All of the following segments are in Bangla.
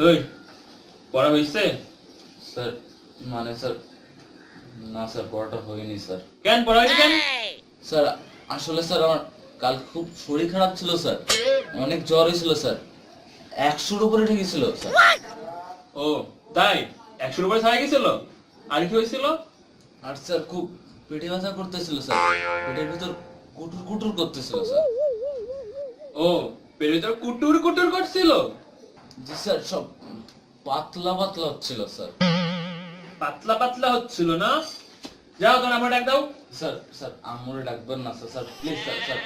ওই পড়া হয়েছে? স্যার মানে স্যার না স্যার পড়াটা হয়নি স্যার। কেন পড়া হয়নি কেন? স্যার আসলে স্যার আমার কাল খুব শরীর খারাপ ছিল স্যার, অনেক জ্বর হয়েছিল স্যার, 100-র উপরে উঠে গেছিল স্যার। ও তাই? 100-র উপরে ছাড়া গেছিল? আর কি হয়েছিল? আর স্যার খুব পেটে ব্যথা করতেছিল স্যার, পেটের ভিতর কুটুর কুটুর করতেছিল স্যার। ও পেটের ভিতরে কুটুর কুটুর করছিল? জি স্যার, সব পাতলা পাতলা হচ্ছিল স্যার। পাতলা পাতলা হচ্ছিল না? যাও তোর আমার ডাক দাও। স্যার স্যার আম্মুরে ডাকবেন না sir, sir please sir, sir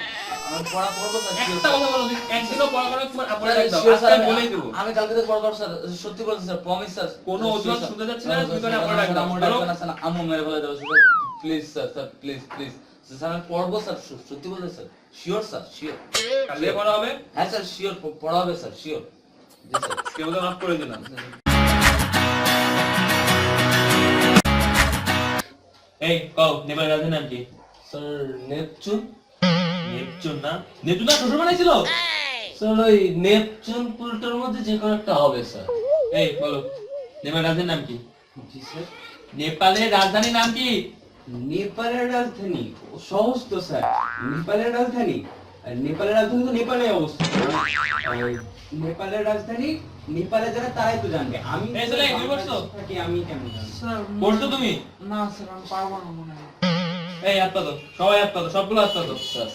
আমি পড়া করবো স্যার। একটা কথা বলো, একদিনও পড়া করার তোমার আপনার ডাক দাও। Sure, স্যার, আজকে বলেই দেবো। আমি কালকে থেকে পড়া করবো স্যার, সত্যি বলছি স্যার, প্রমিস স্যার। কোনো অজুহাত শুনতে যাচ্ছে না, তুমি করে আপনার না, ডাক দাও। আম্মু ডাকবেন না স্যার, আম্মু মেরে ফেলে দেবো sir, please sir, sir please please sir, আমি পড়বো স্যার, সত্যি বলছি স্যার, শিওর স্যার, শিওর। কালকে পড়া হবে? হ্যাঁ স্যার শিওর, পড়া হবে স্যার, শিওর। জি স্যার। আজকে মতো মাফ করে দিলাম। এই কও নেপালের রাজার নাম কি? Sir Neptune. নেপচুন না? নেপচুন না শ্বশুর বানাইছিল? স্যার ওই নেপচুন প্লুটোর মধ্যে যে কোনো একটা হবে স্যার। এই বলো নেপালের রাজধানীর নাম কি? জি স্যার। নেপালের রাজধানীর নাম কি? নেপালের রাজধানী সহজ তো স্যার। নেপালের রাজধানী নেপালের রাজধানী তো নেপালে অবস্থিত। নেপালের রাজধানী নেপালে যারা তারাই তো জানবে। আমি এই ছেলে, তুমি বসছো? থাকি, আমি কেমন জানবো? স্যার পড়ছো তুমি? না স্যার আমি পারবো না মনে হয়। এই হাত পাতো, সবাই হাত পাতো, সবগুলো হাত পাতো। স্যার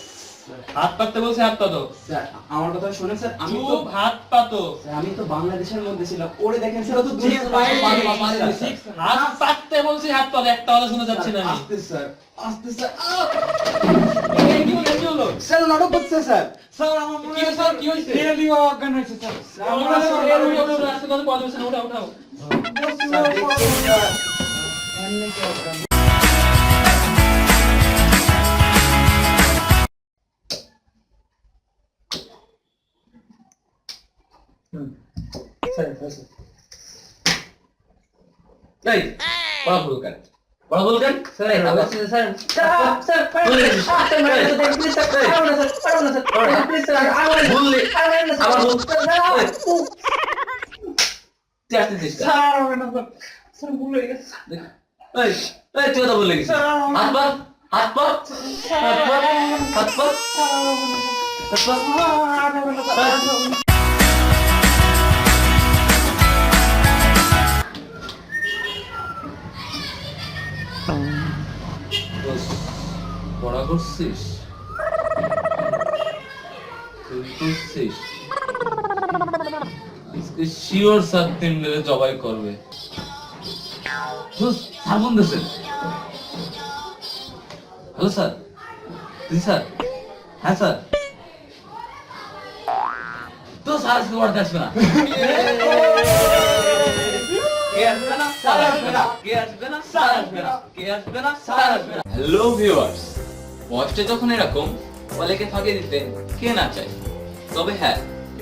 হাত পাততে বলছে, হাত পাতো। স্যার আমার কথা শুনেন স্যার, আমি তো চুপ, হাত পাতো। স্যার, আমি তো বাংলাদেশের মধ্যে ছিলাম। ওরে দেখেন স্যার, ও তো দুনিয়ার বাইরে পারি, গিয়ে পারি, গেছে, পারি, স্যার। হাত পাততে বলছি, হাত পাতো। একটা কথা শুনে যাচ্ছি না আমি। আস্তে স্যার, আস্তে স্যার। এই, কি হলো, কি হলো? স্যার নাটক করছে স্যার। স্যার আমার মনে কি হয় হয়েছে, স্যার কি হয়েছে? রেলি অজ্ঞান হয়েছে স্যার। উঠো, আমার উঠো, স্যার উঠো, উঠো, উঠো, আজকে কথা বলা যাচ্ছে না, উঠাও, উঠাও। স্যার দেখছেন স্যার। এমনি কি অজ্ঞান? এই পড়া ভুল কেন, পড়া ভুল কেন স্যার? আবার স্যার ভুললে আবার ভুল তুই আসতেছিস কেন? স্যার হবে না স্যার। স্যার ভুল হয়ে গেছে। এই এই তুই কথা বলে গেছিস, হাত পা, হাত পা, হাত পা, হাত পা, হাত পা। পড়া করছিস, তুই করছিস, আজকে শিওর স্যার 3 মিলে জবাই করবে। স্যার ফোন দিয়েছেন। হ্যালো স্যার, জি স্যার, হ্যাঁ স্যার। তো স্যার আজকে পড়াতে আসবে না? হ্যালো ভিউয়ার্স, বয়সটা যখন এরকম, পড়ালেখা ফাঁকি দিতে কে না চায়? তবে হ্যাঁ,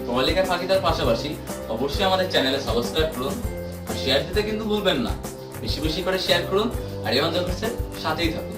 পড়ালেখা ফাঁকি দেওয়ার পাশাপাশি অবশ্যই আমাদের চ্যানেলে সাবস্ক্রাইব করুন আর শেয়ার দিতে কিন্তু ভুলবেন না। বেশি বেশি করে শেয়ার করুন আর এমন সাথেই থাকুন।